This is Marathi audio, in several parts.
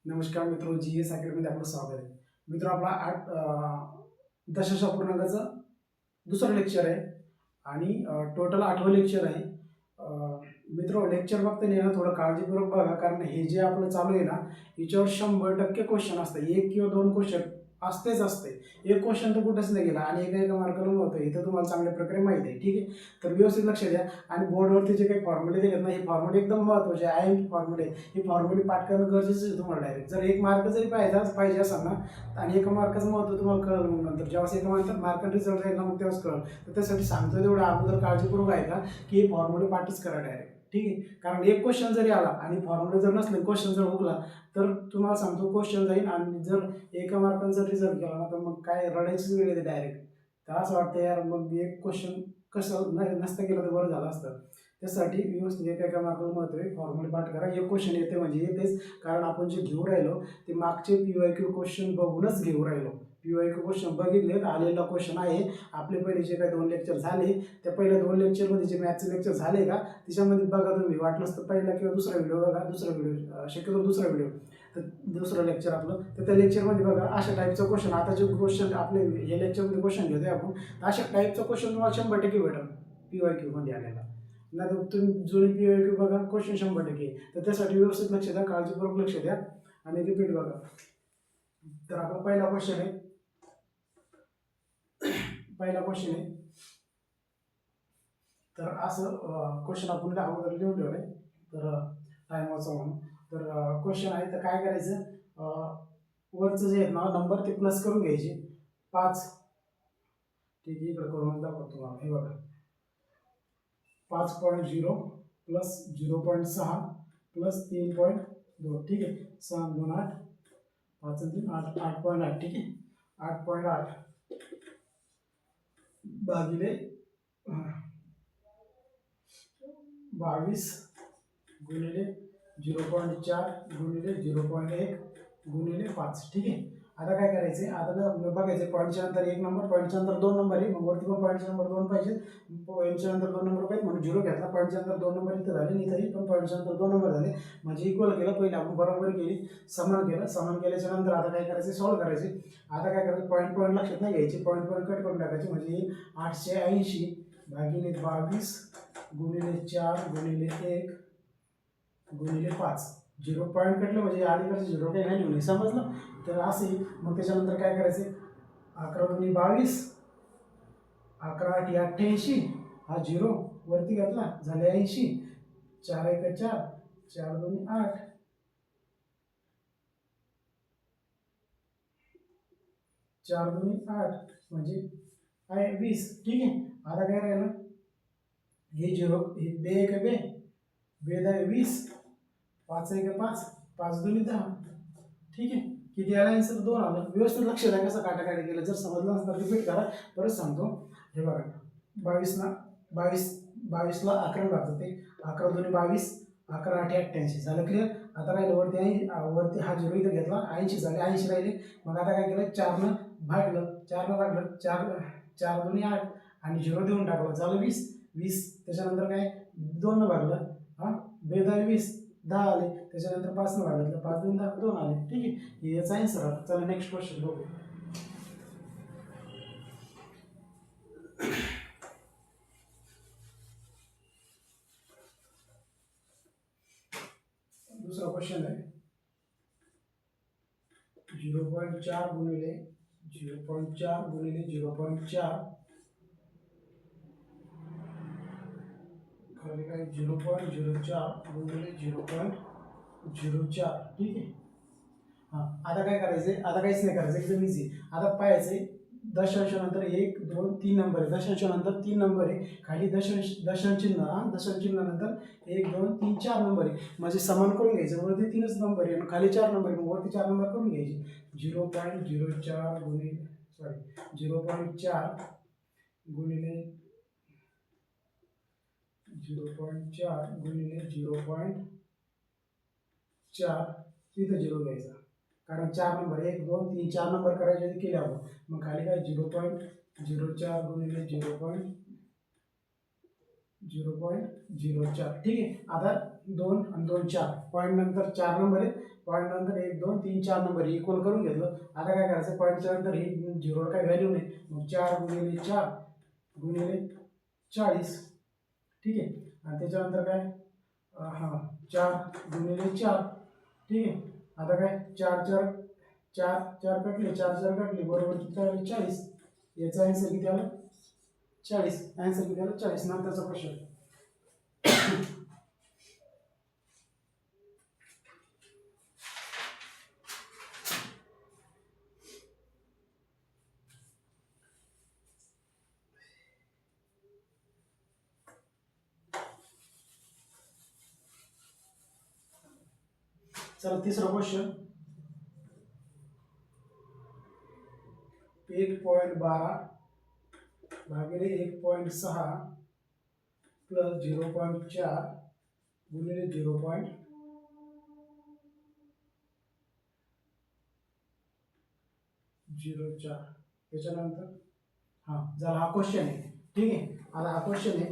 नमस्कार मित्रो, GS अकॅडमीमध्ये आपलं स्वागत आहे. मित्र, आपला दशांश अपूर्णांकाचं दुसरं लेक्चर आहे आणि टोटल 8वं लेक्चर आहे. मित्रो, लेक्चर बघताना ना थोडं काळजीपूर्वक बघा, कारण हे जे आपलं चालू आहे ना याच्यावर 100% क्वेश्चन असतात. एक किंवा दोन क्वेश्चन असते. एक क्वेश्चन तर कुठंच नाही गेला आणि एका मार्काला होतं, हे तर तुम्हाला चांगल्या प्रकारे माहिती आहे. ठीक आहे, तर व्यवस्थित लक्ष द्या. आणि बोर्डवरती जे काही फॉर्म्युले दिलेत ना, हे फॉर्म्युले एकदम महत्त्वाचे आहे. फॉर्म्युले हे फॉर्म्युले पाठ करणं गरजेचं आहे तुम्हाला. डायरेक्ट जर एक मार्क जरी पाहिजे असेल ना, आणि एका मार्काचं महत्त्व तुम्हाला कळलं, मग नंतर जेव्हा एका मार्काने रिझल्ट येईल ना, मग तेव्हाच कळलं. तर त्यासाठी सांगतो तेवढं अगोदर काळजीपूर्वक आहे का, की हे फॉर्म्युले पाठच करा डायरेक्ट. ठीक आहे, कारण एक क्वेश्चन जरी आला आणि फॉर्म्युले जर नसले, क्वेश्चन जर हुकला, तर तुम्हाला सांगतो क्वेश्चन जाईल आणि जर एका मार्काने जर रिझल्ट केला ना, तर मग काय रडायचीच वेळ येते डायरेक्ट. तर असं वाटतं यार, मग एक क्वेश्चन कसं नसतं केलं तर बरं झालं असतं. त्यासाठी व्यवस्थित एका मार्काला महत्त्व आहे. फॉर्म्युले पाठ करा. एक क्वेश्चन येते म्हणजे येतेच, कारण आपण जे घेऊ राहिलो ते मागचे PYQ क्वेश्चन बघूनच घेऊ राहिलो. PYQ क्वेश्चन बघितलेत, आलेला क्वेश्चन आहे. आपले पहिले जे काही 2 लेक्चर झाले, त्या पहिल्या 2 लेक्चरमध्ये जे मॅथ्सचे लेक्चर झाले का, त्याच्यामध्ये बघा तुम्ही. वाटलंच तर पहिला किंवा दुसरा व्हिडिओ बघा. शक्यतो दुसरा व्हिडिओ, तर दुसरं लेक्चर आपलं, तर त्या लेक्चरमध्ये बघा अशा टाईपचं क्वेश्चन. आता जे क्वेश्चन आपले हे लेक्चरमध्ये क्वेश्चन घेतोय आपण, अशा टाईपचा क्वेश्चन तुम्हाला 100% भेटेल PYQ मध्ये आलेला. नाही तर तुम्ही जुनी PYQ बघा, क्वेश्चन 100%. तर त्यासाठी व्यवस्थित लक्ष द्या, काळजीपूर्वक लक्ष द्या आणि रिपीट बघा. तर आपला पहिला क्वेश्चन आहे. तर असं क्वेश्चन आपण अगोदर लिहून ठेवलंय, तर टाइम वाचा म्हणून. तर क्वेश्चन आहे, तर काय करायचं, वरचं जे आहेत ना नंबर ते प्लस करून घ्यायचे. 5, ठीक आहे, इकडे करून दाखवतो तुम्हाला. हे बघा, 5.0 प्लस 0.6 प्लस 3.2. ठीक आहे, 6 2 8, 5 3 8, 8.8. ठीक आहे, 8.8 भागिले 22 गुणिले 0.4 गुणिले 0.1 गुणिले 5. ठीक आहे, आता काय करायचं, आता बघायचं पॉईंटच्या नंतर 1 नंबर, पॉईंटच्या नंतर 2 नंबर आहे. मग वरती पण पॉईंटच्या नंबर 2 पाहिजे, पॉईंटच्या नंतर 2 नंबर पाहिजे म्हणून 0 घेतला. पॉईंटच्या नंतर 2 नंबर इथं झाले, इथंही पण पॉईंटच्या नंतर 2 नंबर झाले, म्हणजे इक्वल केलं. पहिले आपण बरोबर केली, समान केलं. समान केल्याच्या नंतर आता काय करायचं, सॉल्व्ह करायचे. आता काय करायचं, पॉईंट लक्षात नाही घ्यायचे, पॉईंट कट करून टाकायचे. म्हणजे 880 भागिले 22 गुणिले 4 गुणिले 1 गुणिले 5. 0 पॉईंट कटलं म्हणजे अलीकडचे 0 काही व्हॅल्यू नाही, समजलं. तर असे मग त्याच्यानंतर काय करायचे, 11 दुनी 22, 11 8 88, हा 0 वरती घातला, झाले 80. 4 1 4, 4 2 8, 4 2 8 म्हणजे 20. ठीक आहे, आता काय राहिलं, हे 0, हे बे 1 बे, बे 20, 5 1 5, 5 2 10. ठीक आहे, किती आला आन्सर, 2 आलं. व्यवस्थित लक्ष द्या कसं काटाकाटी केलं. जर समजलं नसतं रिपीट करा, परत सांगतो. हे बघा, 22 ना 22ला 11 लागतं, ते 11 2 22, 11 8 88 झालं. क्लिअर. आता राहिलं वरती हा 0 इथं घेतला, 80 झाले, 80 राहिले. मग आता काय केलं, 4 भागलं, 4 4 2 8 आणि 0 देऊन टाकलं, झालं 20. त्याच्यानंतर काय, 2 भागलं, हा बेदा 20, 10 आले. त्याच्यानंतर 5 भागलं, 5 2 10, 2 आले. ठीक आहे, हे याचा आन्सर आहे. चला नेक्स्ट क्वेश्चन बघू. दुसरा क्वेश्चन आहे, 0.4 गुणिले 0.4 गुणिले 0.4 खाली काय 0.04 गुणिले 0.04. ठीक आहे, हां. आता काय करायचंय, आता काहीच नाही करायचं, एकदम इझी. आता पाहायचंय, दशांशानंतर 1 2 3 नंबर आहे, दशांशानंतर 3 नंबर आहे, खाली दशांश चिन्हानंतर 1 2 3 4 नंबर आहे. म्हणजे समान करून घ्यायचं, वरती 3च नंबर आहे आणि खाली 4 नंबर आहे, मग वरती 4 नंबर करून घ्यायचे. 0.04 गुणिले 0.4 गुणिले 0.4 गुणिले 0.4, तिथं 0 घ्यायचा, कारण 4 नंबर 1 2 3 4 नंबर करायचे केले आपण. मग खाली काय 0.04 गुणिले 0.04. ठीक आहे, आता 2 आणि 2 4 पॉईंट नंतर 4 नंबर आहे, पॉईंट नंतर 1 2 3 4 नंबर इक्वल करून घेतलं. आता काय करायचं, पॉईंटच्या नंतर ही झिरोवर काही व्हॅल्यू नाही, मग 4 गुणिले 4 गुणिले 40. ठीक आहे. आणि त्याच्यानंतर काय, हां 4 गुणिले 4. ठीक आहे. आता काय 4 4 4 4 कटले, 4 4 कटले, बरोबर किती आले 40. याचा आन्सर किती आला 40. आन्सर किती आला 40. नंतरचा क्वेश्चन. चला तिसरा क्वेश्चन. 1.12 भागिले 1.6 प्लस 0.4 गुणिले 0.04. त्याच्यानंतर हां झाला, हा क्वेश्चन आहे. ठीक आहे. आता हा क्वेश्चन आहे.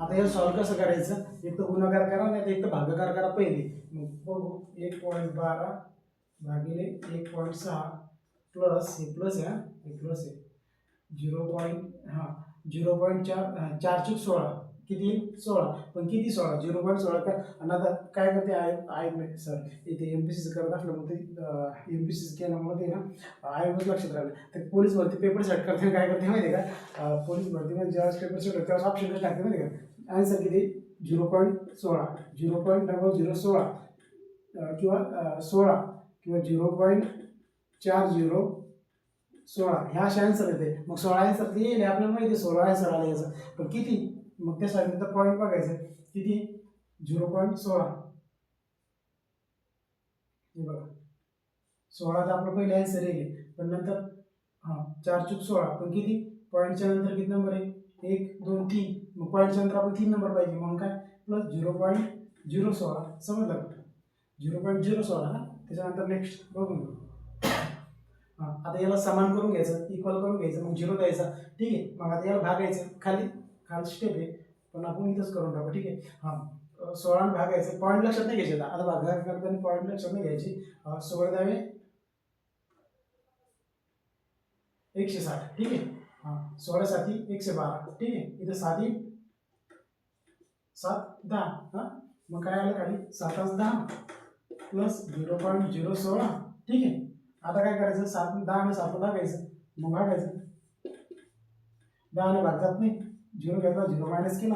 आता हे सॉल्व कसं करायचं, एक तर गुणाकार करा नाही तर एक तर भागाकार करा पहिले. मग बघू 1.12 भागिले 1.6 प्लस हे प्लस आहे, हे प्लस आहे 0.4 4 चूक 16 किती 16. पण किती 16 0.16 का. आणि आता काय करते आय सर इथे एमपीसीसी करत असलं मग ते एमपीसीसी केल्यामुळे ते ना आयच लक्षात राहिलं. तर पोलीस भरती पेपर सेट करते काय करते माहिती आहे का, पोलीस भरतीमध्ये जेव्हा पेपर सेट होते तेव्हा ऑप्शन कसं टाकते माहिती आहे का, आन्सर किती 0.16 0.0016 किंवा 16 किंवा 0.4016 ह्या अशा आन्सर येते. मग 16 आन्सर ते येईल आपल्याला माहिती आहे, 16 आन्सर आला याचा. पण किती, मग त्यासाठी तर पॉईंट बघायचं किती 0.16. हे बघा 16 तर आपलं पहिले आन्सर येईल. पण नंतर हां 4 चूक 16 पण किती, पॉईंटच्या नंतर किती नंबर आहे 1 2 3. मग पॉईंटच्या नंतर आपण 3 नंबर पाहिजे म्हणून काय प्लस 0.016. समजलं का, 0.016 ना. त्याच्यानंतर नेक्स्ट बघून घेऊ. हां आता याला समान करून घ्यायचं, इक्वल करून घ्यायचं, मग 0 द्यायचा. ठीक आहे. मग आता याला भागायचं, खाली स्टेप आहे पण आपण इथंच करून टाकू. ठीक आहे. हां 16 भागायचं, पॉईंट लक्षात नाही घ्यायचे. आता भागाकार करताना पॉईंट लक्षात नाही घ्यायची. 16 द्यावे 160. ठीक आहे. हां 16 साती 112. ठीक आहे. इथं 7 7 10. हां मग काय आलं खाली 7 10 प्लस 0.016. ठीक आहे. आता काय करायचं, 7 10 आणि 7 भागायचं, मग भागायचं 10 ने भाग जात नाही, 0 घेतला 0 मायनस केला,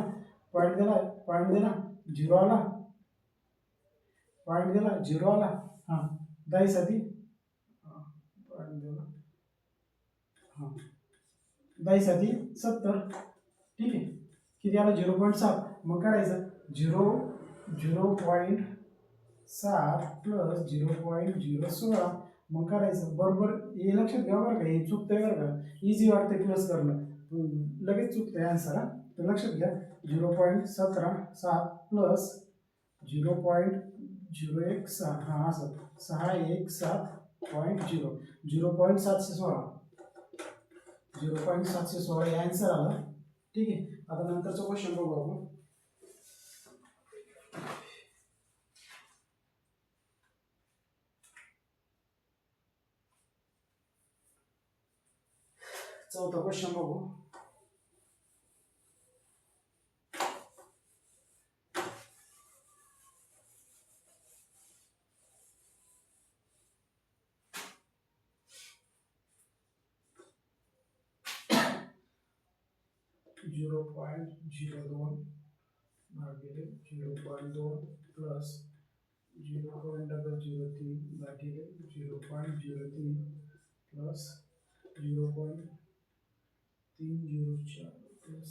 पॉईंट दिला, पॉईंट दिला 0 आला, पॉईंट दिला 0 आला. हां 10 साठी पॉईंट दिला, हां 10 साठी 70. ठीक आहे. किती आला 0.7. मग करायचं 0.7 प्लस 0.016. मग करायचं बरोबर. हे लक्षात घ्या बरं का, हे चुकतंय बरं का, इझी वाटतंय प्लस करणं लगेच चुकतंय आन्सर. हा तर लक्षात घ्या 0.17 प्लस 0.016 हां असं 617.0 0.716 0.716 हे आन्सर आला. ठीक आहे. आता नंतरचा क्वेश्चन बघू आपण. चौथा क्वेश्चन बघू. 0.02 भागिले 0.2 प्लस 0.003 भागिले 0.03 प्लस 0.304 प्लस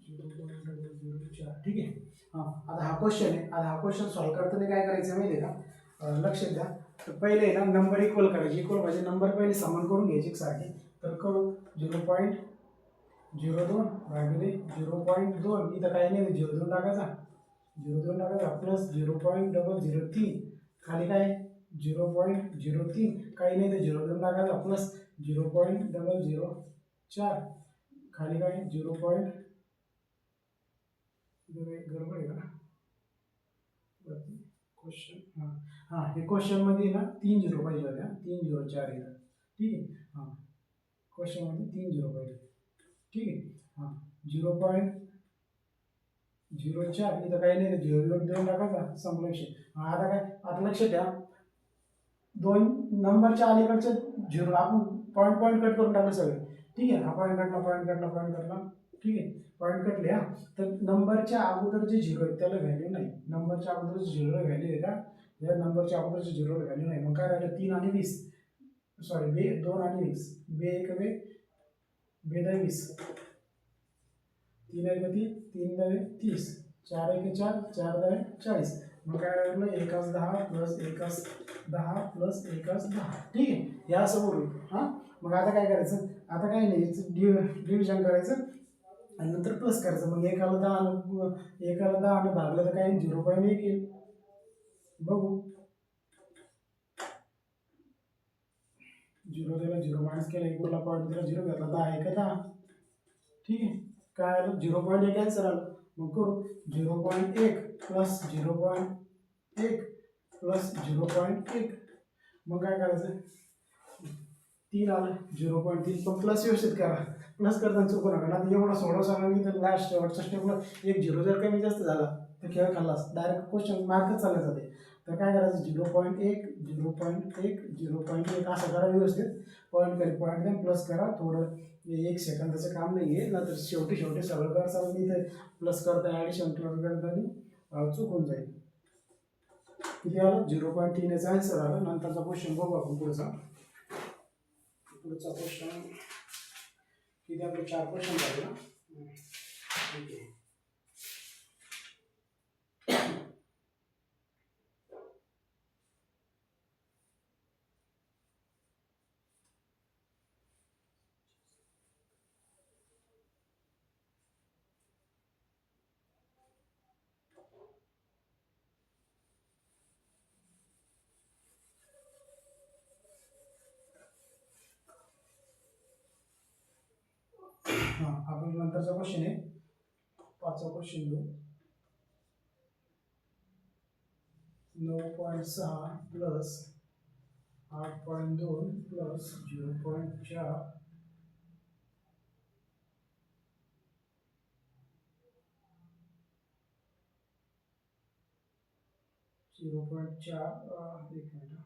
0.004. ठीक आहे. हां आता हा क्वेश्चन आहे. आता हा क्वेश्चन सॉल्व्ह करताना काय करायचं माहिती आहे का, लक्षात द्या. तर पहिले ना नंबर इक्वल करायचे, इक्वल म्हणजे नंबर पहिले समान करून घ्यायचे एकसारखे. तर करू 0.02 भागिले 0.2, इथं काही नाही 0.2 टाकायचा, 0.2 टाकायचा प्लस 0.003 खाली काय 0.03 काही नाही 0.2 टाकायचा प्लस 0.004 खाली काय 0.004. गडबड आहे का क्वेश्चन? हां हां, हे क्वेश्चनमध्ये ना 3 झिरो पाहिजे होत्या, 3 झिरो 4 येतं. ठीक आहे. हां, क्वेश्चनमध्ये 3 झिरो पाहिजे. ठीक आहे. हां, 0.04 इथं काही नाही, झिरो देऊन टाकायचा, संपला विषय. आता काय, आता लक्षात द्या, दोन नंबरच्या अलीकडचे झिरो आपण पॉईंट पॉईंट कट करून टाकले सगळे. ठीक आहे. हा पॉईंट कटला, पॉईंट कटला, पॉईंट कटला. ठीक आहे. पॉईंट कटले. हा, तर नंबरच्या अगोदर जे झिरो आहे त्याला व्हॅल्यू नाही. नंबरच्या अगोदर झिरोला व्हॅल्यू आहे का? या नंबरच्या अगोदरच्या झिरोला व्हॅल्यू नाही. मग काय राहिलं? 3 आणि 20, सॉरी 2 आणि 20, बे 20, 3 एक 3, 3 दवे 30, 4 एक 4, 4 दवे 40. मग काय राहिलं? 1 10 प्लस 1 10 प्लस 1 10. ठीक आहे. हे असं बोलू. हां, मग आता काय करायचं? आता काही नाही, डिव्हिजन करायचं आणि नंतर प्लस करायचं. मग एकाला 10 भागलं तर काय? 0.1 येईल. बघू, 0 दिला, 0 मायनस केला, इकडला पॉईंट दिला, 0 घेतला, 10 एक 10. ठीक आहे. काय आलं? 0.1 आन्सर आलं. मग करू 0.1 प्लस 0.1 प्लस 0.1. मग काय करायचं? 3 आलं, 0.3, पण प्लस व्यवस्थित करा. प्लस करताना चुकू नका ना. एवढं सोडव सांगा तर लास्ट शेवटच्या स्टेपला एक झिरो जर कमी जास्त झाला तर खेळ खाल्लास, डायरेक्ट क्वेश्चन मार्कच चालले जाते. तर काय करायचं? 0.1 0.1 0.1 असं करा व्यवस्थित. पॉईंट करी, पॉईंट द्या, प्लस करा. थोडं 1 सेकंदाचं काम नाही आहे ना, तर शेवटी सगळं करता मी इथे प्लस करता, ॲडिशन करताना चुकून जाईल. किती आलं? 0.3 याचा आन्सर आला. नंतरचा क्वेश्चन बघू आपण पुढचा क्वेश्चन. किती आपले 4 क्वेश्चन झाले ना. ठीक आहे. हां, आपण नंतरचा क्वेश्चन आहे, 5वा क्वेश्चन घेऊ. 9.6 प्लस 8.2 प्लस 0.4 0.4 एक मिनिट.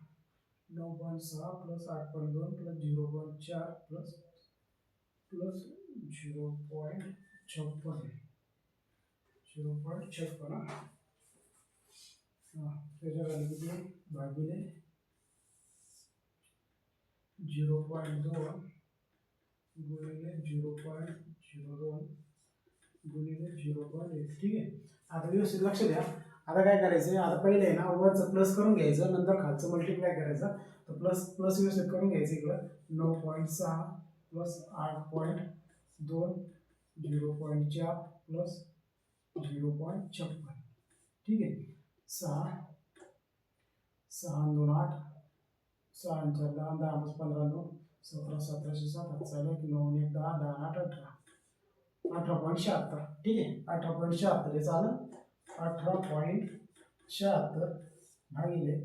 9.6 प्लस 8.2 प्लस 0.4 प्लस 0.56 त्याच्या किती भागिले 0.2 गुणिले 0.02 गुणिले 0.1. ठीक आहे. आता व्यवस्थित लक्ष द्या. आता काय करायचं? आता पहिले आहे ना, वरचं प्लस करून घ्यायचं, नंतर खालचं मल्टिप्लाय करायचं. तर प्लस प्लस व्यवस्थित करून घ्यायचं. इकडं 9.6 प्लस 8.2 0.4 प्लस 0.56. ठीक आहे. 6 6 2 8 6 4 10 10 15 2 17 17 7 चालेल. 9 1 10 10 8 18 18.76. ठीक आहे. 18.76 हे झालं. 18.76 भागिले,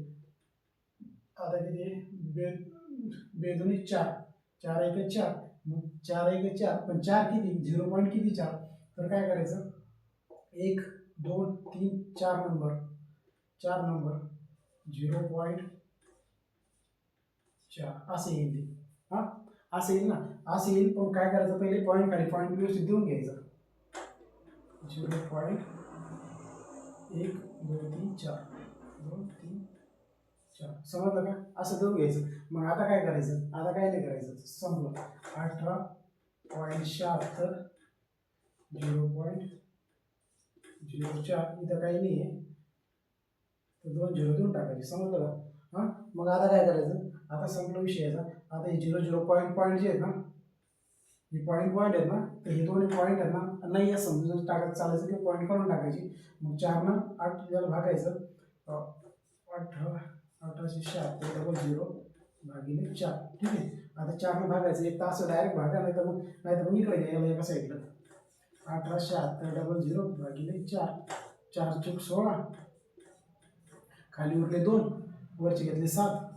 आता किती? बेदोनी 4, 4 एक 4, मग 4 एक 4, पण 4 किती? 0 पॉईंट किती 4? तर काय करायचं? 1 2 3 4 नंबर 0.4 असे येईल ते. हां, असं येईल ना, असं येईल. पण काय करायचं? पहिले पॉईंट खाली पॉईंट व्यवस्थित देऊन घ्यायचं. 0.1 2 3 4 2 3 4 समजलं का? असं देऊन घ्यायचं. मग आता काय करायचं? आता काय नाही करायचं, संपलं. 18.76 0.04 इथं काही नाही आहे, तर 2 झिरो देऊन टाकायचे. समजलं का? हां, मग आता काय करायचं? आता संपला विषयाचा. आता हे 0 पॉईंट पॉईंट जे आहेत ना, हे पॉईंट आहेत ना, तर हे दोन्ही पॉईंट आहेत ना, नाही या समजून टाकायचं, चालायचं की पॉईंट काढून टाकायची. मग 4 ना 8 याला भागायचं. 1876 डबल 0 भागिले 4. ठीक आहे. आता 4 ने भागायचं. एक तास डायरेक्ट भागा, नाही तर मग इकडे घ्या, याला एका साईडला. 1870 भागिले 4, 4 चौक 16, खाली उरले 2, वरचे घेतले 7,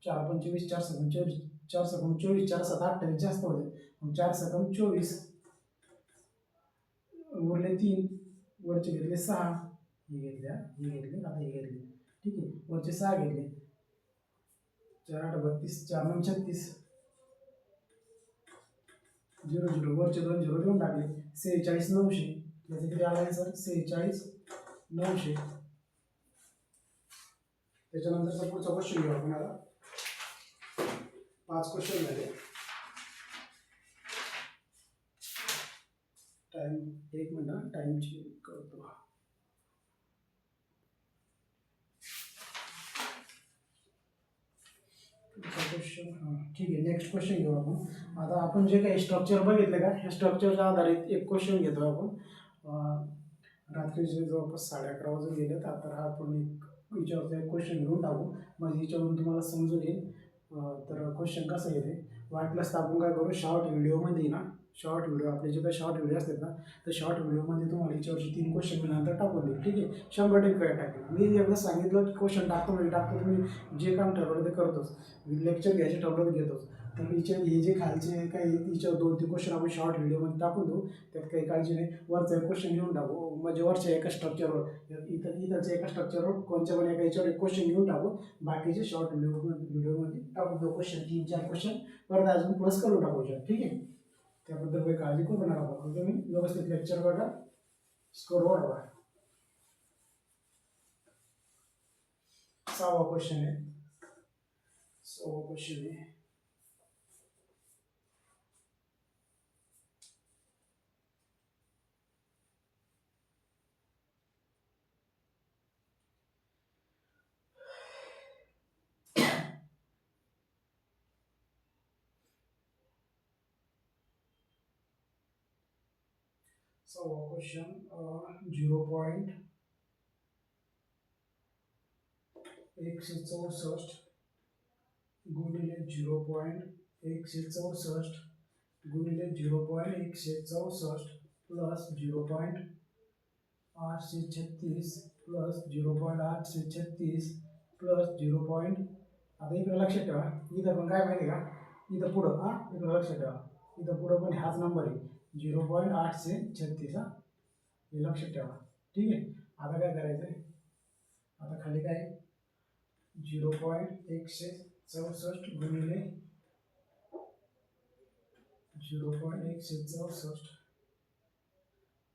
4 25, 4 7 24, 4 7 24, 4 7 28 जास्त होते, मग 4 7 24, उरले 3, वरचे घेतले 6, हे घेतले आता हे घेतले, ठीक आहे, वरचे 6 घेतले, 4 8 32, 4 9 36, 0 0, वरचे 2 0 देऊन टाकले, 46 900, याचे किती आला आहे सर? 46 900. त्याच्यानंतरचा पुढचा क्वेश्चन घेऊ आपण आता. 5 क्वेश्चन झाले. टाइम 1 मिनिट, टाइम चेक करतो. क्वेश्चन, ठीक आहे, नेक्स्ट क्वेश्चन घेऊ आपण. आता आपण जे काही स्ट्रक्चर बघितलं का, ह्या स्ट्रक्चरच्या आधारित एक क्वेश्चन घेतो आपण. रात्रीचे जवळपास 11:30 वाजून गेलेत, तर आपण एक विचारतो एक क्वेश्चन घेऊन टाकू, म्हणजे याच्यावरून तुम्हाला समजून येईल. तर क्वेश्चन कसं येते, वाटलंच तर आपण काय करू, शॉर्ट व्हिडिओमध्ये ना, शॉर्ट व्हिडिओ आपले जे काही शॉर्ट व्हिडिओ असतात ना, तर शॉर्ट व्हिडिओमध्ये तुम्हाला याच्यावरची 3 क्वेश्चन मी नंतर टाकून देईल, ठीक आहे, 100% टाकेल. मी एकदा सांगितलं की क्वेश्चन टाकतो म्हणजे टाकतो, तुम्ही जे काम ठरवलं ते करतोच, लेक्चर घ्यायचे ठरवलं तर घेतोच. तर हे जे खालचे काही याच्यावर 2-3 क्वेश्चन आपण शॉर्ट व्हिडिओमध्ये टाकून देऊ, त्यात काही काळजी नाही. वरचा एक क्वेश्चन घेऊन टाकू, म्हणजे वरच्या एका स्ट्रक्चरवर, इथंच्या एका स्ट्रक्चरवर कोणत्या पण एका याच्यावर एक क्वेश्चन घेऊन टाकू, बाकीचे शॉर्ट व्हिडिओमध्ये टाकून देऊ क्वेश्चन, 3-4 क्वेश्चन परत अजून प्लस करून टाकू, ठीक आहे. त्याबद्दल काही काळजी करू नका. तुम्ही व्यवस्थित लेक्चर बघा, स्कोर वाढवा. 6वा क्वेश्चन आहे. 6वा क्वेश्चन आहे. So question 0.164 गुणिले 0.164 गुणिले 0.164 प्लस 0.836 प्लस 0.836 प्लस 0. आता इकडे लक्षात ठेवा, इथं पण काय माहिती का, इथं पुढं इकडं लक्षात ठेवा, इथं पुढं पण हाच नंबर आहे 0.836, हे लक्षात ठेवा, ठीक आहे. आता काय करायचं आहे, आता खाली काय 0.164 गुणिले 0.164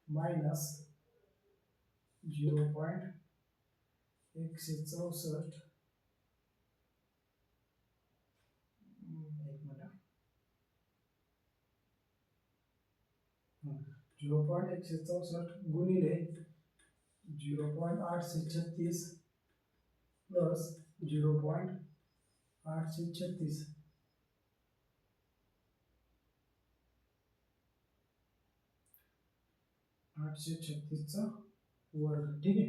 मायनस 0.164, 0.164 गुणिले 0.836 प्लस 0.836, 836चा वर्ग, ठीक आहे,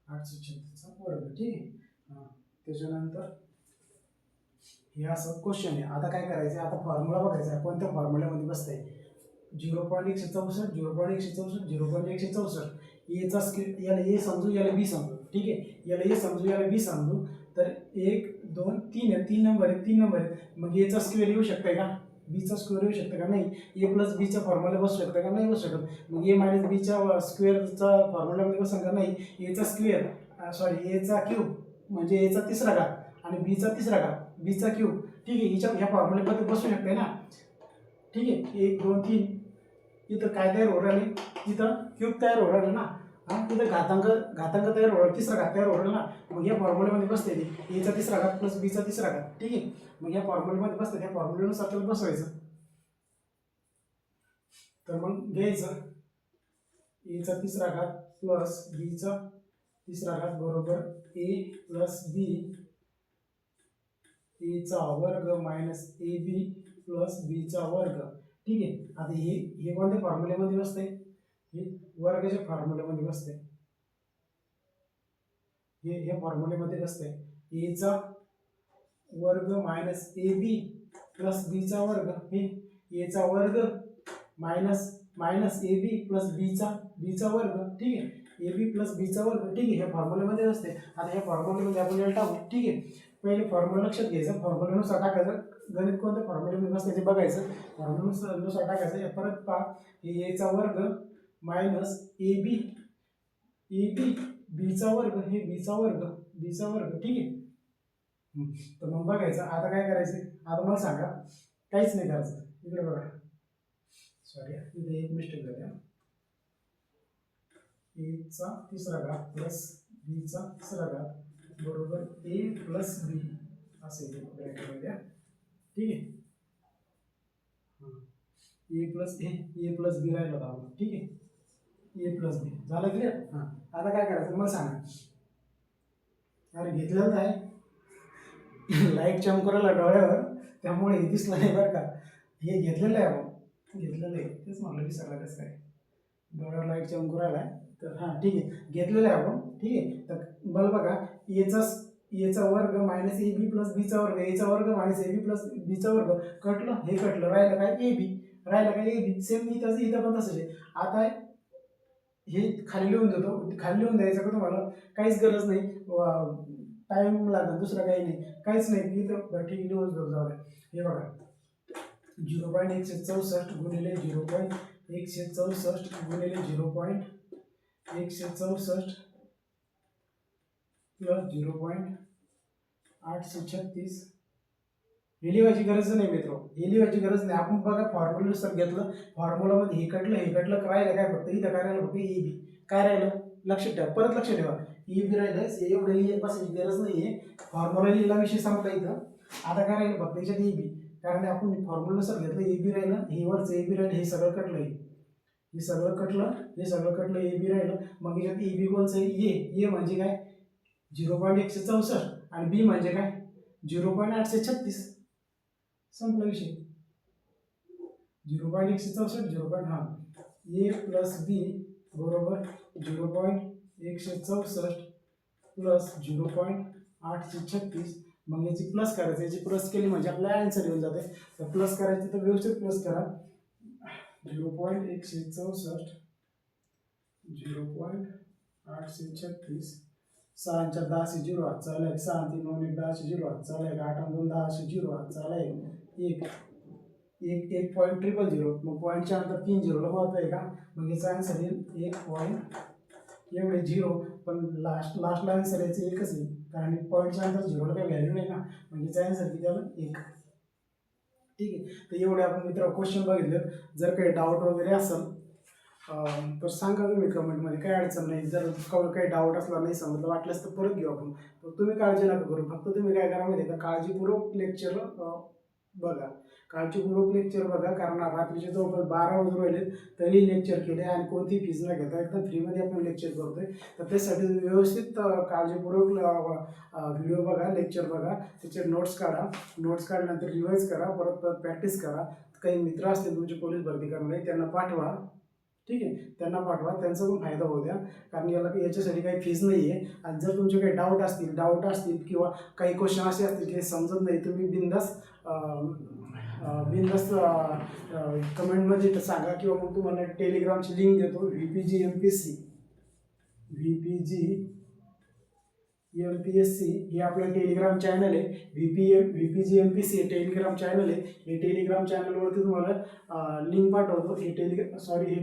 836चा वर्ग, ठीक आहे. त्याच्यानंतर हे असं क्वेश्चन आहे. आता काय करायचं, आता फॉर्म्युला बघायचा, कोणत्या फॉर्म्युल्यामध्ये बसतंय, 0.164 0.164 0.164, एचा याला ए समजू, याला बी समजू, ठीक आहे, याला ए समजू, याला बी समजू, तर 1 2 3 आहे, 3 नंबर आहे, 3 नंबर आहे, मग एचा स्क्वेअर येऊ शकतंय का, बीचा स्क्वेअर येऊ शकतं का, नाही. ए प्लस बीच्या फॉर्म्युला बसू शकतं का, नाही बसू शकत. मग ए मायनस बीच्या स्क्वेअरचा फॉर्म्युलामध्ये बसू का, नाही. एचा स्क्वेअर, सॉरी, एचा क्यूब म्हणजे एचा तिसरा घात आणि बीचा तिसरा घात, बीचा क्यूब, ठीक आहे, ह्या फॉर्म्युल्यामध्ये बसू शकते ना, ठीक आहे. 1 2 3, इथं काय तयार होऊ राहिले, इथं क्यूब तयार होऊ राहिलं ना, तिथं घातांक तयार होऊ, तिसरा घात तयार होऊ राहिला ना, मग या फॉर्म्युल्यामध्ये बसते ते एचा तिसरा घात प्लस बीचा तिसरा घात, ठीक आहे. मग या फॉर्म्युल्यामध्ये बसते, त्या फॉर्म्युल्यानुसार आपल्याला बसवायचं. तर मग घ्यायचं एचा तिसरा घात प्लस बीचा तिसरा घात बरोबर ए प्लस बी, एचा वर्ग मायनस ए बी प्लस बीचा वर्ग, ठीक आहे. आता हे कोणत्या फॉर्म्युल्यामध्ये बसते, हे वर्गाच्या फॉर्म्युल्यामध्ये बसते, हे फॉर्म्युल्यामध्ये बसते, एचा वर्ग मायनस ए बी प्लस बीचा वर्ग हे एचा वर्ग minus minus A B plus बीचा वर्ग, ठीक आहे, ए बी प्लस बीचा वर्ग, ठीक आहे. हे फॉर्म्युल्यामध्ये असते. आता ह्या फॉर्म्युल्यामध्ये आपण याला टाकू, ठीक आहे. पहिले फॉर्म्युला लक्षात घ्यायचं, फॉर्म्युल्यानुसार टाकायचं. गणित कोणत्या फॉर्म्युल्यामध्ये बसते ते बघायचं, फॉर्म्युल्यानुसार टाकायचं. परत पहा, हे एचा वर्ग मायनस ए बी बीचा वर्ग हे बीचा वर्ग, ठीक आहे. तर मग बघायचं आता काय करायचं. आता मला सांगा, काहीच नाही करायचं. इकडे बघा, सॉरी इथे एक मिस्टेक झाली. एचा तिसरा घात प्लस बीचा तिसरा घात बरोबर ए प्लस बी असे ब्रॅकेटमध्ये, ठीक आहे. ए प्लस बी राहिला होता, ठीक आहे. ए प्लस बी झालं क्लिअर. हां, आता काय करायचं मला सांगा. अरे घेतलेलं आहे, लाईट चमकरायला डोळ्यावर, त्यामुळे हे दिसलं नाही बरं का. हे घेतलेलं आहे आपण, घेतलेलं आहे, तेच म्हटलं की सगळं कसं काय डोळ्यावर लाईट चमकरायला आहे. तर हां ठीक आहे, घेतलेलं आहे आपण, ठीक आहे. तर बरं बघा, एचा वर्ग मायनस ए बी प्लस बीचा वर्ग, एचा वर्ग मायनस ए बी प्लस बीचा वर्ग कटलं, हे कटलं, राहिलं काय ए बी, सेम इथं पण तसंच आहे. आता हे खाली लिहून देतो, खाली लिहून द्यायचं का तुम्हाला काहीच गरज नाही, टाइम लागेल, दुसरं काही नाही, काहीच नाही इथं. बरं ठीक आहे, लिहून देतो, जाऊ द्या. हे बघा 0.164 गुणिले 0.164 गुणिले 0.164 प्लस 0.836. हे लिहायची गरज नाही मित्र, हे लिहायची गरज नाही. आपण बघा फॉर्म्युल्यानुसार घेतलं, फॉर्म्युलामध्ये हे कटलं राहिलं काय, फक्त इथं काय राहिलं, फक्त ए बी काय राहिलं, लक्षात ठेवा, परत लक्षात ठेवा, ए बी राहिलं. एवढं लिहित बसायची गरज नाही आहे, फॉर्म्युला लिहिला विषय संपला इथं. आता काय राहिलं फक्त याच्यात ए बी, कारण आपण फॉर्म्युल्यानुसार घेतलं, ए बी राहिलं, हे वरचं ए बी राहिलं, हे सगळं कटलं, हे सगळं कटलं, ए बी राहिलं. मग याच्यात ए बी कोणचं आहे, ए म्हणजे काय 0.164 आणि बी म्हणजे काय 0.836. संपला विषय. 0.164 हां, ए प्लस बी बरोबर 0.164 प्लस 0.836. मग याची प्लस करायचं, याची प्लस केली म्हणजे आपल्याला आन्सर येऊन जाते. तर प्लस करायची तर व्यवस्थित प्लस करा. 0.164 0.836. 6 4 10 0 हात चाला 1, 6 3 9 1 10 0 हात चाला 1, 8 2 10 0 हात चाला 1, 1.000. मग पॉईंटच्या नंतर 3 झिरोला महत्व आहे का, मग याचा आन्सर येईल 1 पॉईंट एवढे 0. पण लास्टला आन्सर याचं एकच आहे, कारण पॉईंटच्या नंतर झिरोला काही व्हॅल्यू नाही ना, मग याचा आन्सर किती आला 1, ठीक आहे. तर एवढे आपण मित्र क्वेश्चन बघितले. जर काही डाऊट वगैरे असेल तर सांगा तुम्ही कमेंटमध्ये, काही अडचण नाही. जर काही डाऊट असला, नाही समजलं, वाटल्यास तर परत घेऊ आपण. तर तुम्ही काळजी नका करू, फक्त तुम्ही काय करा माहिती आहे का, काळजीपूर्वक लेक्चर बघा, कारण रात्रीचे जवळपास 12 वाजून राहिले तरी लेक्चर केले आणि कोणती फीज न घेता एकदम फ्रीमध्ये आपण लेक्चर करतोय. तर त्यासाठी व्यवस्थित काळजीपूर्वक व्हिडिओ बघा, लेक्चर बघा, त्याचे नोट्स काढल्यानंतर रिवाईज करा, परत प्रॅक्टिस करा. काही मित्र असतील तुमची पोलीस भरती करणारे, त्यांना पाठवा, ठीक आहे, त्यांना पाठवा, त्यांचा पण फायदा होऊ द्या. कारण याच्यासाठी काही फीज नाही आहे. आणि जर तुमचे काही डाऊट असतील किंवा काही क्वेश्चन असे असतील की समजत नाही, तुम्ही बिंदास कमेंटमध्ये सांगा, किंवा मग तुम्हाला टेलिग्रामची लिंक देतो. VPG MPSC हे आपलं टेलिग्राम चॅनल आहे. VPG MPSC हे टेलिग्राम चॅनल आहे. हे टेलिग्राम चॅनलवरती तुम्हाला लिंक पाठवतो. हे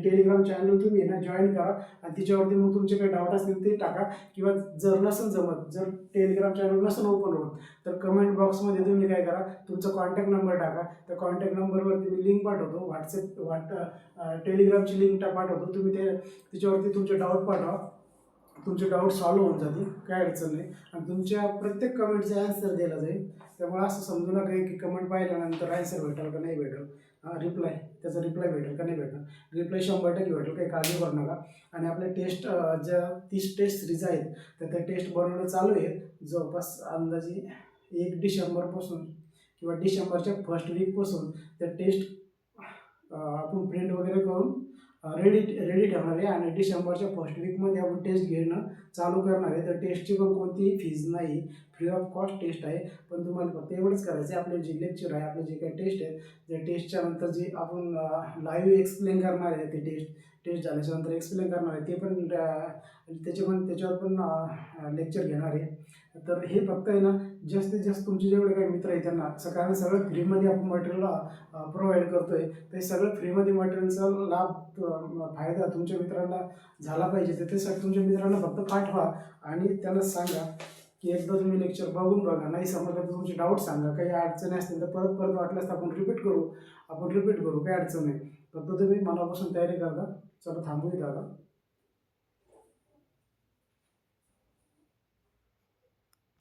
टेलिग्राम चॅनल तुम्ही ना जॉईन करा आणि त्याच्यावरती मग तुमचे काही डाऊट असतील ते टाका. किंवा जर नसेल जमत, जर टेलिग्राम चॅनल नसेल ओपन होत, तर कमेंट बॉक्समध्ये तुम्ही काय करा, तुमचा कॉन्टॅक्ट नंबर टाका. त्या कॉन्टॅक्ट नंबरवरती मी लिंक पाठवतो, टेलिग्रामची लिंक पाठवतो. तुम्ही त्याच्यावरती तुमचे डाऊट पाठवा, तुमचे डाऊट सॉल्व्ह होऊन जातील, काय अडचण नाही. आणि तुमच्या प्रत्येक कमेंटचा आन्सर दिला जाईल. त्यामुळे असं समजू नका की कमेंट पाहिल्यानंतर आन्सर भेटेल का नाही भेटेल, त्याचा रिप्लाय भेटेल का नाही भेटेल. रिप्लाय 100% भेटेल, काही काळजी करू नका. आणि आपल्या ज्या 30 टेस्ट सिरीज आहेत, तर त्या टेस्ट बनवणं चालू आहे. जवळपास अंदाजे 1 डिसेंबरपासून किंवा डिसेंबरच्या फर्स्ट वीकपासून त्या टेस्ट आपण प्रिंट वगैरे करून रेडी ठेवणार आहे आणि डिसेंबरच्या फर्स्ट वीकमध्ये आपण टेस्ट घेणं चालू करणार आहे. तर टेस्टची पण कोणतीही फीज नाही, फ्री ऑफ कॉस्ट टेस्ट आहे. पण तुम्हाला फक्त एवढंच करायचं आहे, आपले जे लेक्चर आहे, आपले जे काही टेस्ट आहेत, त्या टेस्टच्या नंतर जे आपण लाईव्ह एक्सप्लेन करणार आहे, ते टेस्ट झाल्याच्या नंतर एक्सप्लेन करणार आहे, ते पण त्याच्यावर पण लेक्चर घेणार आहे. तर हे फक्त आहे ना, जास्तीत जास्त तुमचे जेवढे काही मित्र आहेत त्यांना कारण सगळं फ्रीमध्ये आपण मटेरियल प्रोव्हाइड करतोय. ते सगळं फ्रीमध्ये मटेरियलचा लाभ फायदा तुमच्या मित्रांना झाला पाहिजे. तर त्यासाठी तुमच्या मित्रांना फक्त पाठवा आणि त्यांना सांगा की एकदा तुम्ही लेक्चर बघून बघा, नाही समजलं तर तुमचे डाऊट सांगा, काही अडचणी असतील तर परत परत वाटल्यास तर आपण रिपीट करू, काही अडचण नाही. फक्त तुम्ही मनापासून तयारी करता. चला थांबूया आता.